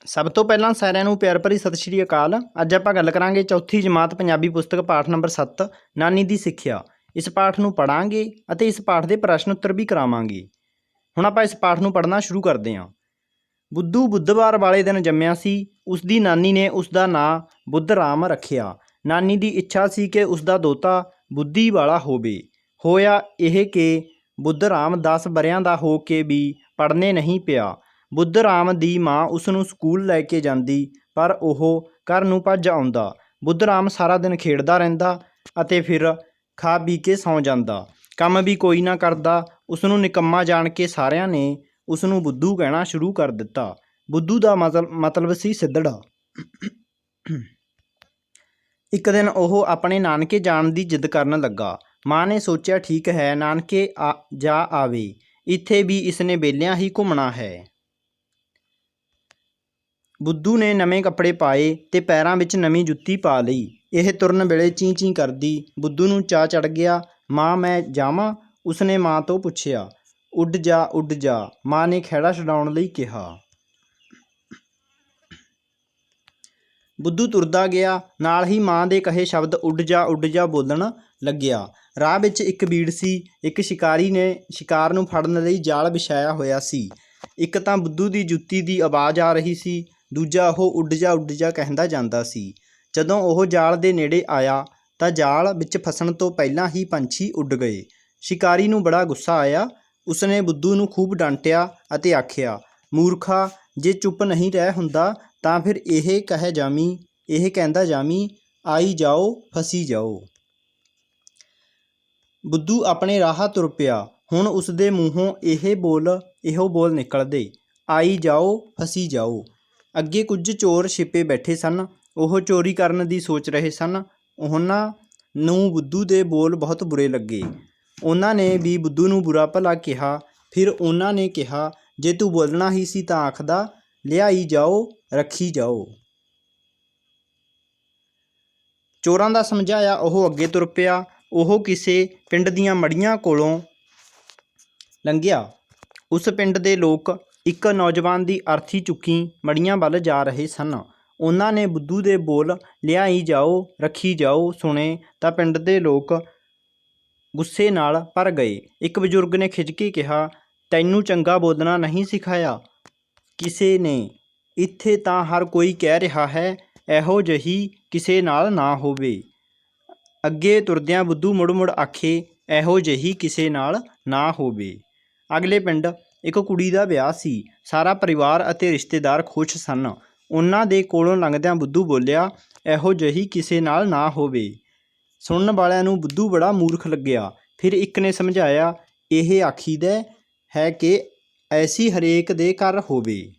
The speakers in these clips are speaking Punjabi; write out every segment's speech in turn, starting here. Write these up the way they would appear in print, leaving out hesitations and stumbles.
ਸਭ ਤੋਂ ਪਹਿਲਾਂ ਸਾਰਿਆਂ ਨੂੰ ਪਿਆਰ ਭਰੀ ਸਤਿ ਸ਼੍ਰੀ ਅਕਾਲ। ਅੱਜ ਆਪਾਂ ਗੱਲ ਕਰਾਂਗੇ ਚੌਥੀ ਜਮਾਤ ਪੰਜਾਬੀ ਪੁਸਤਕ ਪਾਠ ਨੰਬਰ 7 ਨਾਨੀ ਦੀ ਸਿੱਖਿਆ। ਇਸ ਪਾਠ ਨੂੰ ਪੜਾਂਗੇ ਅਤੇ ਇਸ ਪਾਠ ਦੇ ਪ੍ਰਸ਼ਨ ਉੱਤਰ ਵੀ ਕਰਾਵਾਂਗੇ। ਹੁਣ ਆਪਾਂ ਇਸ ਪਾਠ ਨੂੰ ਪੜ੍ਹਨਾ ਸ਼ੁਰੂ ਕਰਦੇ ਹਾਂ। ਬੁੱਧੂ ਬੁੱਧਵਾਰ ਵਾਲੇ ਦਿਨ ਜੰਮਿਆ ਸੀ। ਉਸ ਦੀ ਨਾਨੀ ਨੇ ਉਸ ਦਾ ਨਾਂ ਬੁੱਧ ਰਾਮ ਰੱਖਿਆ। ਨਾਨੀ ਦੀ ਇੱਛਾ ਸੀ ਕਿ ਉਸ ਦਾ ਦੋਤਾ ਬੁੱਧੀ ਵਾਲਾ ਹੋਵੇ। ਹੋਇਆ ਇਹ ਕਿ ਬੁੱਧ ਰਾਮ 10 ਵਰ੍ਹਿਆਂ ਦਾ ਹੋ ਕੇ ਵੀ ਪੜ੍ਹਨੇ ਨਹੀਂ ਪਿਆ। ਬੁੱਧ ਰਾਮ ਦੀ ਮਾਂ ਉਸ ਨੂੰ ਸਕੂਲ ਲੈ ਕੇ ਜਾਂਦੀ, ਪਰ ਉਹ ਘਰ ਨੂੰ ਭੱਜ ਆਉਂਦਾ। ਬੁੱਧ ਰਾਮ ਸਾਰਾ ਦਿਨ ਖੇਡਦਾ ਰਹਿੰਦਾ ਅਤੇ ਫਿਰ ਖਾ ਪੀ ਕੇ ਸੌਂ ਜਾਂਦਾ। ਕੰਮ ਵੀ ਕੋਈ ਨਾ ਕਰਦਾ। ਉਸ ਨੂੰ ਨਿਕੰਮਾ ਜਾਣ ਕੇ ਸਾਰਿਆਂ ਨੇ ਉਸ ਨੂੰ ਬੁੱਧੂ ਕਹਿਣਾ ਸ਼ੁਰੂ ਕਰ ਦਿੱਤਾ। ਬੁੱਧੂ ਦਾ ਮਤਲਬ ਸੀ ਸਿੱਧੜਾ। ਇੱਕ ਦਿਨ ਉਹ ਆਪਣੇ ਨਾਨਕੇ ਜਾਣ ਦੀ ਜਿੱਦ ਕਰਨ ਲੱਗਾ। ਮਾਂ ਨੇ ਸੋਚਿਆ, ਠੀਕ ਹੈ, ਨਾਨਕੇ ਜਾ ਆਵੇ, ਇੱਥੇ ਵੀ ਇਸਨੇ ਵੇਲਿਆਂ ਹੀ ਘੁੰਮਣਾ ਹੈ। ਬੁੱਧੂ ਨੇ ਨਵੇਂ ਕੱਪੜੇ ਪਾਏ ਤੇ ਪੈਰਾਂ ਵਿੱਚ ਨਵੀਂ ਜੁੱਤੀ ਪਾ ਲਈ। ਇਹ ਤੁਰਨ ਵੇਲੇ ਚੀਂ ਚੀਂ ਕਰਦੀ। ਬੁੱਧੂ ਨੂੰ ਚਾਅ ਚੜ੍ਹ ਗਿਆ। ਮਾਂ, ਮੈਂ ਜਾਵਾਂ? ਉਸਨੇ ਮਾਂ ਤੋਂ ਪੁੱਛਿਆ। ਉੱਡ ਜਾ, ਉੱਡ ਜਾ, ਮਾਂ ਨੇ ਖਹਿੜਾ ਛਡਾਉਣ ਲਈ ਕਿਹਾ। ਬੁੱਧੂ ਤੁਰਦਾ ਗਿਆ, ਨਾਲ ਹੀ ਮਾਂ ਦੇ ਕਹੇ ਸ਼ਬਦ ਉੱਡ ਜਾ ਬੋਲਣ ਲੱਗਿਆ। ਰਾਹ ਵਿੱਚ ਇੱਕ ਬੀੜ ਸੀ। ਇੱਕ ਸ਼ਿਕਾਰੀ ਨੇ ਸ਼ਿਕਾਰ ਨੂੰ ਫੜਨ ਲਈ ਜਾਲ ਵਿਛਾਇਆ ਹੋਇਆ ਸੀ। ਇੱਕ ਤਾਂ ਬੁੱਧੂ ਦੀ ਜੁੱਤੀ ਦੀ ਆਵਾਜ਼ ਆ ਰਹੀ ਸੀ, ਦੂਜਾ ਉਹ ਉੱਡ ਜਾ ਕਹਿੰਦਾ ਜਾਂਦਾ ਸੀ। ਜਦੋਂ ਉਹ ਜਾਲ ਦੇ ਨੇੜੇ ਆਇਆ ਤਾਂ ਜਾਲ ਵਿੱਚ ਫਸਣ ਤੋਂ ਪਹਿਲਾਂ ਹੀ ਪੰਛੀ ਉੱਡ ਗਏ। ਸ਼ਿਕਾਰੀ ਨੂੰ ਬੜਾ ਗੁੱਸਾ ਆਇਆ। ਉਸਨੇ ਬੁੱਧੂ ਨੂੰ ਖੂਬ ਡਾਂਟਿਆ ਅਤੇ ਆਖਿਆ, ਮੂਰਖਾ, ਜੇ ਚੁੱਪ ਨਹੀਂ ਰਹਿ ਹੁੰਦਾ ਤਾਂ ਫਿਰ ਇਹ ਕਹਿੰਦਾ ਜਾਮੀ, ਆਈ ਜਾਓ, ਫਸੀ ਜਾਓ। ਬੁੱਧੂ ਆਪਣੇ ਰਾਹ ਤੁਰ ਪਿਆ। ਹੁਣ ਉਸਦੇ ਮੂੰਹੋਂ ਇਹੋ ਬੋਲ ਨਿਕਲਦੇ, ਆਈ ਜਾਓ, ਫਸੀ ਜਾਓ। ਅੱਗੇ ਕੁਝ ਚੋਰ ਛਿਪੇ ਬੈਠੇ ਸਨ। ਉਹ ਚੋਰੀ ਕਰਨ ਦੀ ਸੋਚ ਰਹੇ ਸਨ। ਉਹਨਾਂ ਨੂੰ ਬੁੱਧੂ ਦੇ ਬੋਲ ਬਹੁਤ ਬੁਰੇ ਲੱਗੇ। ਉਹਨਾਂ ਨੇ ਵੀ ਬੁੱਧੂ ਨੂੰ ਬੁਰਾ ਭਲਾ ਕਿਹਾ। ਫਿਰ ਉਹਨਾਂ ਨੇ ਕਿਹਾ, ਜੇ ਤੂੰ ਬੋਲਣਾ ਹੀ ਸੀ ਤਾਂ ਆਖਦਾ, ਲਿਆਈ ਜਾਓ, ਰੱਖੀ ਜਾਓ। ਚੋਰਾਂ ਦਾ ਸਮਝਾਇਆ ਉਹ ਅੱਗੇ ਤੁਰ ਪਿਆ। ਉਹ ਕਿਸੇ ਪਿੰਡ ਦੀਆਂ ਮੜੀਆਂ ਕੋਲੋਂ ਲੰਘਿਆ। ਉਸ ਪਿੰਡ ਦੇ ਲੋਕ ਇੱਕ ਨੌਜਵਾਨ ਦੀ ਅਰਥੀ ਚੁੱਕੀ ਮੜੀਆਂ ਵੱਲ ਜਾ ਰਹੇ ਸਨ। ਉਹਨਾਂ ਨੇ ਬੁੱਧੂ ਦੇ ਬੋਲ ਲਿਆਈ ਜਾਓ, ਰੱਖੀ ਜਾਓ ਸੁਣੇ ਤਾਂ ਪਿੰਡ ਦੇ ਲੋਕ ਗੁੱਸੇ ਨਾਲ ਭਰ ਗਏ। ਇੱਕ ਬਜ਼ੁਰਗ ਨੇ ਖਿੱਝ ਕੇ ਕਿਹਾ, ਤੈਨੂੰ ਚੰਗਾ ਬੋਲਣਾ ਨਹੀਂ ਸਿਖਾਇਆ ਕਿਸੇ ਨੇ? ਇੱਥੇ ਤਾਂ ਹਰ ਕੋਈ ਕਹਿ ਰਿਹਾ ਹੈ, ਇਹੋ ਜਿਹੀ ਕਿਸੇ ਨਾਲ ਨਾ ਹੋਵੇ। ਅੱਗੇ ਤੁਰਦਿਆਂ ਬੁੱਧੂ ਮੁੜ ਆਖੇ, ਇਹੋ ਜਿਹੀ ਕਿਸੇ ਨਾਲ ਨਾ ਹੋਵੇ। ਅਗਲੇ ਪਿੰਡ ਇੱਕ ਕੁੜੀ ਦਾ ਵਿਆਹ ਸੀ। ਸਾਰਾ ਪਰਿਵਾਰ ਅਤੇ ਰਿਸ਼ਤੇਦਾਰ ਖੁਸ਼ ਸਨ। ਉਹਨਾਂ ਦੇ ਕੋਲੋਂ ਲੰਘਦਿਆਂ ਬੁੱਧੂ ਬੋਲਿਆ, ਇਹੋ ਜਿਹੀ ਕਿਸੇ ਨਾਲ ਨਾ ਹੋਵੇ। ਸੁਣਨ ਵਾਲਿਆਂ ਨੂੰ ਬੁੱਧੂ ਬੜਾ ਮੂਰਖ ਲੱਗਿਆ। ਫਿਰ ਇੱਕ ਨੇ ਸਮਝਾਇਆ, ਇਹ ਆਖੀਦਾ ਹੈ ਕਿ ਐਸੀ ਹਰੇਕ ਦੇ ਘਰ ਹੋਵੇ।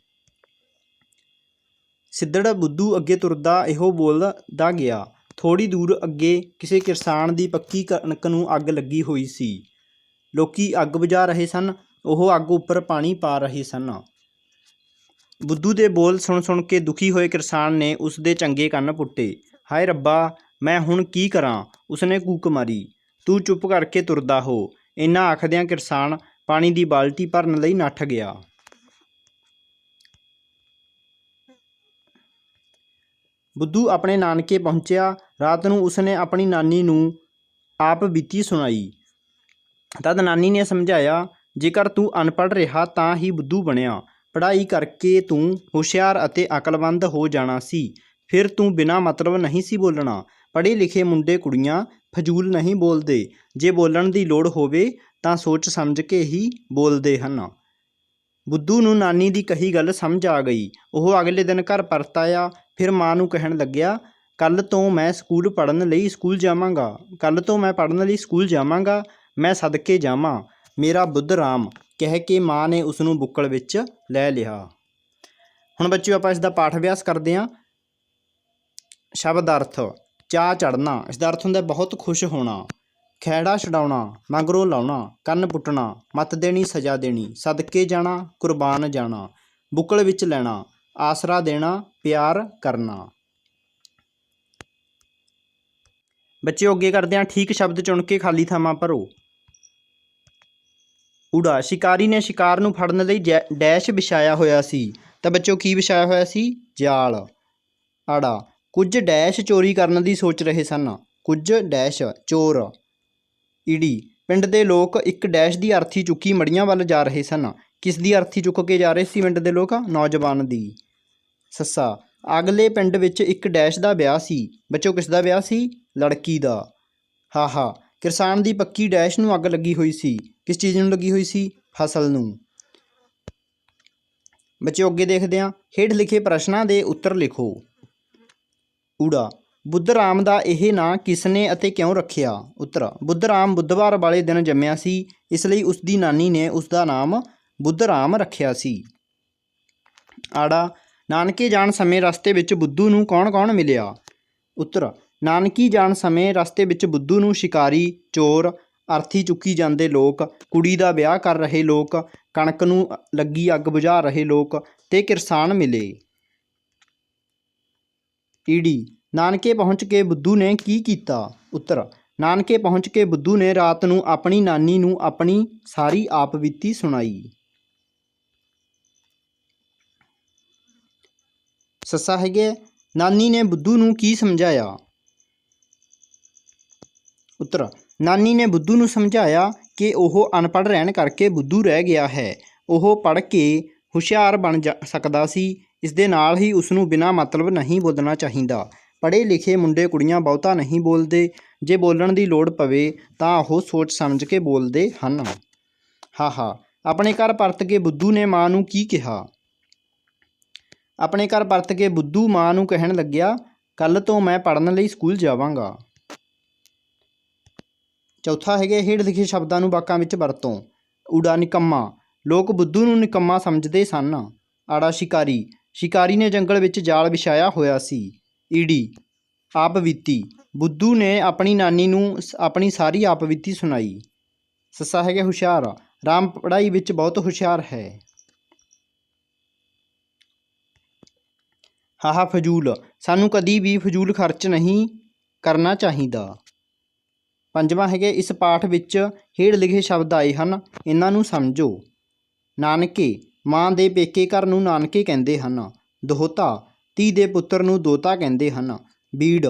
ਸਿੱਧੜ ਬੁੱਧੂ ਅੱਗੇ ਤੁਰਦਾ ਇਹੋ ਬੋਲਦਾ ਗਿਆ। ਥੋੜ੍ਹੀ ਦੂਰ ਅੱਗੇ ਕਿਸੇ ਕਿਸਾਨ ਦੀ ਪੱਕੀ ਕਣਕ ਨੂੰ ਅੱਗ ਲੱਗੀ ਹੋਈ ਸੀ। ਲੋਕੀ ਅੱਗ ਬੁਝਾ ਰਹੇ ਸਨ। ਉਹ ਅੱਗ ਉੱਪਰ ਪਾਣੀ ਪਾ ਰਹੇ ਸਨ। ਬੁੱਧੂ ਦੇ ਬੋਲ ਸੁਣ ਕੇ ਦੁਖੀ ਹੋਏ ਕਿਸਾਨ ਨੇ ਉਸ ਦੇ ਚੰਗੇ ਕੰਨ ਪੁੱਟੇ। ਹਾਏ ਰੱਬਾ, ਮੈਂ ਹੁਣ ਕੀ ਕਰਾਂ? ਉਸਨੇ ਕੂਕ ਮਾਰੀ। ਤੂੰ ਚੁੱਪ ਕਰਕੇ ਤੁਰਦਾ ਹੋ। ਇੰਨਾ ਆਖਦਿਆਂ ਕਿਸਾਨ ਪਾਣੀ ਦੀ ਬਾਲਟੀ ਭਰਨ ਲਈ ਨੱਠ ਗਿਆ। ਬੁੱਧੂ ਆਪਣੇ ਨਾਨਕੇ ਪਹੁੰਚਿਆ। ਰਾਤ ਨੂੰ ਉਸਨੇ ਆਪਣੀ ਨਾਨੀ ਨੂੰ ਆਪ ਬੀਤੀ ਸੁਣਾਈ। ਤਦ ਨਾਨੀ ਨੇ ਸਮਝਾਇਆ, ਜੇਕਰ ਤੂੰ ਅਨਪੜ੍ਹ ਰਿਹਾ ਤਾਂ ਹੀ ਬੁੱਧੂ ਬਣਿਆ। ਪੜ੍ਹਾਈ ਕਰਕੇ ਤੂੰ ਹੁਸ਼ਿਆਰ ਅਤੇ ਅਕਲਮੰਦ ਹੋ ਜਾਣਾ ਸੀ। ਫਿਰ ਤੂੰ ਬਿਨਾਂ ਮਤਲਬ ਨਹੀਂ ਸੀ ਬੋਲਣਾ। ਪੜ੍ਹੇ ਲਿਖੇ ਮੁੰਡੇ ਕੁੜੀਆਂ ਫਜ਼ੂਲ ਨਹੀਂ ਬੋਲਦੇ। ਜੇ ਬੋਲਣ ਦੀ ਲੋੜ ਹੋਵੇ ਤਾਂ ਸੋਚ ਸਮਝ ਕੇ ਹੀ ਬੋਲਦੇ ਹਨ। ਬੁੱਧੂ ਨੂੰ ਨਾਨੀ ਦੀ ਕਹੀ ਗੱਲ ਸਮਝ ਆ ਗਈ। ਉਹ ਅਗਲੇ ਦਿਨ ਘਰ ਪਰਤ ਆਇਆ। ਫਿਰ ਮਾਂ ਨੂੰ ਕਹਿਣ ਲੱਗਿਆ, ਕੱਲ੍ਹ ਤੋਂ ਮੈਂ ਪੜ੍ਹਨ ਲਈ ਸਕੂਲ ਜਾਵਾਂਗਾ। ਮੈਂ ਸਦਕੇ ਜਾਵਾਂ, ਮੇਰਾ ਬੁੱਧ ਰਾਮ, ਕਹਿ ਕੇ ਮਾਂ ਨੇ ਉਸ ਨੂੰ ਬੁੱਕਲ ਵਿੱਚ ਲੈ ਲਿਆ। ਹੁਣ ਬੱਚਿਓ ਆਪਾਂ ਇਸ ਦਾ ਪਾਠ ਅਭਿਆਸ ਕਰਦੇ ਹਾਂ। ਸ਼ਬਦ ਅਰਥ, ਚਾਅ ਚੜ੍ਹਨਾ, ਇਸ ਦਾ ਅਰਥ ਹੁੰਦਾ ਬਹੁਤ ਖੁਸ਼ ਹੋਣਾ। ਖਹਿੜਾ ਛਡਾਉਣਾ, ਮਗਰੋਂ ਲਾਉਣਾ, ਕੰਨ ਪੁੱਟਣਾ, ਮੱਤ ਦੇਣੀ, ਸਜ਼ਾ ਦੇਣੀ, ਸਦਕੇ ਜਾਣਾ, ਕੁਰਬਾਨ ਜਾਣਾ, ਬੁੱਕਲ ਵਿੱਚ ਲੈਣਾ, ਆਸਰਾ ਦੇਣਾ, ਪਿਆਰ ਕਰਨਾ। ਬੱਚਿਓ ਅੱਗੇ ਕਰਦੇ ਹਾਂ। ਠੀਕ ਸ਼ਬਦ ਚੁਣ ਕੇ ਖਾਲੀ ਥਾਵਾਂ ਭਰੋ। ਊੜਾ, ਸ਼ਿਕਾਰੀ ਨੇ ਸ਼ਿਕਾਰ ਨੂੰ ਫੜਨ ਲਈ ਡੈਸ਼ ਵਿਛਾਇਆ ਹੋਇਆ ਸੀ ਤਾਂ ਬੱਚਿਓ ਕੀ ਵਿਛਾਇਆ ਹੋਇਆ ਸੀ? ਜਾਲ। ਆੜਾ ਕੁਝ ਡੈਸ਼ ਚੋਰੀ ਕਰਨ ਦੀ ਸੋਚ ਰਹੇ ਸਨ। ਕੁਝ ਡੈਸ਼ ਚੋਰ। ਈੜੀ ਪਿੰਡ ਦੇ ਲੋਕ ਇੱਕ ਡੈਸ਼ ਦੀ ਅਰਥੀ ਚੁੱਕੀ ਮੜੀਆਂ ਵੱਲ ਜਾ ਰਹੇ ਸਨ। ਕਿਸ ਦੀ ਅਰਥੀ ਚੁੱਕ ਕੇ ਜਾ ਰਹੇ ਸੀ ਪਿੰਡ ਦੇ ਲੋਕ? ਨੌਜਵਾਨ ਦੀ। ਸੱਸਾ ਅਗਲੇ ਪਿੰਡ ਵਿੱਚ ਇੱਕ ਡੈਸ਼ ਦਾ ਵਿਆਹ ਸੀ। ਬੱਚਿਓ ਕਿਸ ਦਾ ਵਿਆਹ ਸੀ? ਲੜਕੀ ਦਾ। ਹਾਹਾ ਕਿਸਾਨ ਦੀ ਪੱਕੀ ਡੈਸ਼ ਨੂੰ ਅੱਗ ਲੱਗੀ ਹੋਈ ਸੀ। ਕਿਸ ਚੀਜ਼ ਨੂੰ ਲੱਗੀ ਹੋਈ ਸੀ? ਫਸਲ ਨੂੰ। ਬੱਚਿਓ ਅੱਗੇ ਦੇਖਦੇ ਹਾਂ। ਹੇਠ ਲਿਖੇ ਪ੍ਰਸ਼ਨਾਂ ਦੇ ਉੱਤਰ ਲਿਖੋ। ਊੜਾ ਬੁੱਧ ਰਾਮ ਦਾ ਇਹ ਨਾਂ ਕਿਸ ਨੇ ਅਤੇ ਕਿਉਂ ਰੱਖਿਆ? ਉੱਤਰ ਬੁੱਧ ਰਾਮ ਬੁੱਧਵਾਰ ਵਾਲੇ ਦਿਨ ਜੰਮਿਆ ਸੀ, ਇਸ ਲਈ ਉਸ ਦੀ ਨਾਨੀ ਨੇ ਉਸ ਦਾ ਨਾਮ ਬੁੱਧ ਰਾਮ ਰੱਖਿਆ ਸੀ। ਆੜਾ ਨਾਨਕੇ ਜਾਣ ਸਮੇਂ ਰਸਤੇ ਵਿੱਚ ਬੁੱਧੂ ਨੂੰ ਕੌਣ ਕੌਣ ਮਿਲਿਆ? ਉੱਤਰ ਨਾਨਕੀ ਜਾਣ ਸਮੇਂ ਰਸਤੇ ਵਿੱਚ ਬੁੱਧੂ ਨੂੰ ਸ਼ਿਕਾਰੀ, ਚੋਰ, ਅਰਥੀ ਚੁੱਕੀ ਜਾਂਦੇ ਲੋਕ, ਕੁੜੀ ਦਾ ਵਿਆਹ ਕਰ ਰਹੇ ਲੋਕ, ਕਣਕ ਨੂੰ ਲੱਗੀ ਅੱਗ ਬੁਝਾ ਰਹੇ ਲੋਕ ਤੇ ਕਿਰਸਾਨ ਮਿਲੇ। ਈੜੀ ਨਾਨਕੇ ਪਹੁੰਚ ਕੇ ਬੁੱਧੂ ਨੇ ਕੀ ਕੀਤਾ? ਉੱਤਰ ਨਾਨਕੇ ਪਹੁੰਚ ਕੇ ਬੁੱਧੂ ਨੇ ਰਾਤ ਨੂੰ ਆਪਣੀ ਨਾਨੀ ਨੂੰ ਆਪਣੀ ਸਾਰੀ ਆਪ ਬੀਤੀ ਸੁਣਾਈ। ਸੱਸਾ ਹੈਗੇ ਨਾਨੀ ਨੇ ਬੁੱਧੂ ਨੂੰ ਕੀ ਸਮਝਾਇਆ? ਉੱਤਰ ਨਾਨੀ ਨੇ ਬੁੱਧੂ ਨੂੰ ਸਮਝਾਇਆ ਕਿ ਉਹ ਅਨਪੜ੍ਹ ਰਹਿਣ ਕਰਕੇ ਬੁੱਧੂ ਰਹਿ ਗਿਆ ਹੈ। ਉਹ ਪੜ੍ਹ ਕੇ ਹੁਸ਼ਿਆਰ ਬਣ ਸਕਦਾ ਸੀ। ਇਸ ਦੇ ਨਾਲ ਹੀ ਉਸ ਨੂੰ ਬਿਨਾਂ ਮਤਲਬ ਨਹੀਂ ਬੋਲਣਾ ਚਾਹੀਦਾ। ਪੜ੍ਹੇ ਲਿਖੇ ਮੁੰਡੇ ਕੁੜੀਆਂ ਬਹੁਤਾ ਨਹੀਂ ਬੋਲਦੇ। ਜੇ ਬੋਲਣ ਦੀ ਲੋੜ ਪਵੇ ਤਾਂ ਉਹ ਸੋਚ ਸਮਝ ਕੇ ਬੋਲਦੇ ਹਨ। ਹਾਹਾ ਆਪਣੇ ਘਰ ਪਰਤ ਕੇ ਬੁੱਧੂ ਨੇ ਮਾਂ ਨੂੰ ਕੀ ਕਿਹਾ? ਆਪਣੇ ਘਰ ਪਰਤ ਕੇ ਬੁੱਧੂ ਮਾਂ ਨੂੰ ਕਹਿਣ ਲੱਗਿਆ, ਕੱਲ੍ਹ ਤੋਂ ਮੈਂ ਪੜ੍ਹਨ ਲਈ ਸਕੂਲ ਜਾਵਾਂਗਾ। ਚੌਥਾ ਹੈਗਾ ਹੇਠ ਲਿਖੇ ਸ਼ਬਦਾਂ ਨੂੰ ਵਾਕਾਂ ਵਿੱਚ ਵਰਤੋਂ। ਊੜਾ ਨਿਕੰਮਾ ਲੋਕ ਬੁੱਧੂ ਨੂੰ ਨਿਕੰਮਾ ਸਮਝਦੇ ਸਨ। ਆੜਾ ਸ਼ਿਕਾਰੀ ਸ਼ਿਕਾਰੀ ਨੇ ਜੰਗਲ ਵਿੱਚ ਜਾਲ ਵਿਛਾਇਆ ਹੋਇਆ ਸੀ। ਈੜੀ ਆਪ ਬੀਤੀ ਬੁੱਧੂ ਨੇ ਆਪਣੀ ਨਾਨੀ ਨੂੰ ਆਪਣੀ ਸਾਰੀ ਆਪ ਬੀਤੀ ਸੁਣਾਈ। ਸੱਸਾ ਹੈਗਾ ਹੁਸ਼ਿਆਰ ਰਾਮ ਪੜ੍ਹਾਈ ਵਿੱਚ ਬਹੁਤ ਹੁਸ਼ਿਆਰ ਹੈ। ਹਾਹਾ ਫਜ਼ੂਲ ਸਾਨੂੰ ਕਦੀ ਵੀ ਫਜ਼ੂਲ ਖਰਚ ਨਹੀਂ ਕਰਨਾ ਚਾਹੀਦਾ। ਪੰਜਵਾਂ ਹੈਗਾ ਇਸ ਪਾਠ ਵਿੱਚ ਹੇਠ ਲਿਖੇ ਸ਼ਬਦ ਆਏ ਹਨ, ਇਹਨਾਂ ਨੂੰ ਸਮਝੋ। ਨਾਨਕੇ ਮਾਂ ਦੇ ਪੇਕੇ ਘਰ ਨੂੰ ਨਾਨਕੇ ਕਹਿੰਦੇ ਹਨ। ਦੋਹਤਾ ਧੀ ਦੇ ਪੁੱਤਰ ਨੂੰ ਦੋਹਤਾ ਕਹਿੰਦੇ ਹਨ। ਬੀੜ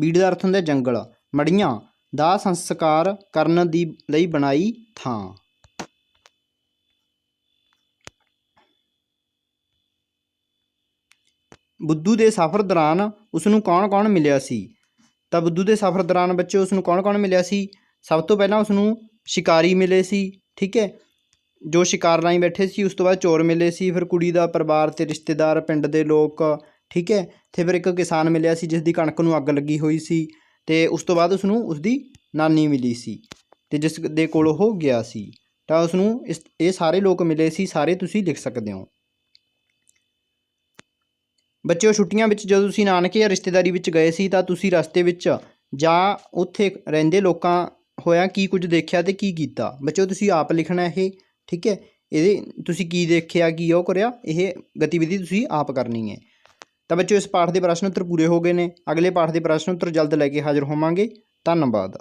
ਬੀੜ ਦਾ ਅਰਥ ਹੁੰਦਾ ਜੰਗਲ। ਮੜੀਆਂ ਦਾ ਸੰਸਕਾਰ ਕਰਨ ਦੀ ਲਈ ਬਣਾਈ ਥਾਂ। ਬੁੱਧੂ ਦੇ ਸਫ਼ਰ ਦੌਰਾਨ ਉਸ ਨੂੰ ਕੌਣ ਕੌਣ ਮਿਲਿਆ ਸੀ? ਤਾਂ ਬੁੱਧੂ ਦੇ ਸਫ਼ਰ ਦੌਰਾਨ ਬੱਚੇ ਉਸ ਨੂੰ ਕੌਣ ਕੌਣ ਮਿਲਿਆ ਸੀ? ਸਭ ਤੋਂ ਪਹਿਲਾਂ ਉਸ ਨੂੰ ਸ਼ਿਕਾਰੀ ਮਿਲੇ ਸੀ, ਠੀਕ ਹੈ, ਜੋ ਸ਼ਿਕਾਰ ਰਾਹੀਂ ਬੈਠੇ ਸੀ। ਉਸ ਤੋਂ ਬਾਅਦ ਚੋਰ ਮਿਲੇ ਸੀ, ਫਿਰ ਕੁੜੀ ਦਾ ਪਰਿਵਾਰ ਅਤੇ ਰਿਸ਼ਤੇਦਾਰ, ਪਿੰਡ ਦੇ ਲੋਕ, ਠੀਕ ਹੈ, ਅਤੇ ਫਿਰ ਇੱਕ ਕਿਸਾਨ ਮਿਲਿਆ ਸੀ ਜਿਸ ਦੀ ਕਣਕ ਨੂੰ ਅੱਗ ਲੱਗੀ ਹੋਈ ਸੀ। ਅਤੇ ਉਸ ਤੋਂ ਬਾਅਦ ਉਸ ਨੂੰ ਉਸਦੀ ਨਾਨੀ ਮਿਲੀ ਸੀ ਅਤੇ ਜਿਸ ਦੇ ਕੋਲ ਉਹ ਗਿਆ ਸੀ। ਤਾਂ ਉਸ ਨੂੰ ਇਹ ਸਾਰੇ ਲੋਕ ਮਿਲੇ ਸੀ। ਸਾਰੇ ਤੁਸੀਂ ਲਿਖ ਸਕਦੇ ਹੋ। ਬੱਚਿਓ ਛੁੱਟੀਆਂ ਵਿੱਚ ਜਦੋਂ ਤੁਸੀਂ ਨਾਨਕੇ ਜਾਂ ਰਿਸ਼ਤੇਦਾਰੀ ਵਿੱਚ ਗਏ ਸੀ ਤਾਂ ਤੁਸੀਂ ਰਸਤੇ ਵਿੱਚ ਜਾਂ ਉੱਥੇ ਰਹਿੰਦੇ ਲੋਕਾਂ ਹੋਇਆ ਕੀ ਕੁਝ ਦੇਖਿਆ ਅਤੇ ਕੀ ਕੀਤਾ? ਬੱਚਿਓ ਤੁਸੀਂ ਆਪ ਲਿਖਣਾ ਇਹ, ਠੀਕ ਹੈ। ਇਹਦੇ ਤੁਸੀਂ ਕੀ ਦੇਖਿਆ, ਕੀ ਉਹ ਕਰਿਆ, ਇਹ ਗਤੀਵਿਧੀ ਤੁਸੀਂ ਆਪ ਕਰਨੀ ਹੈ। ਤਾਂ ਬੱਚਿਓ ਇਸ ਪਾਠ ਦੇ ਪ੍ਰਸ਼ਨ ਉੱਤਰ ਪੂਰੇ ਹੋ ਗਏ ਨੇ। ਅਗਲੇ ਪਾਠ ਦੇ ਪ੍ਰਸ਼ਨ ਉੱਤਰ ਜਲਦ ਲੈ ਕੇ ਹਾਜ਼ਰ ਹੋਵਾਂਗੇ। ਧੰਨਵਾਦ।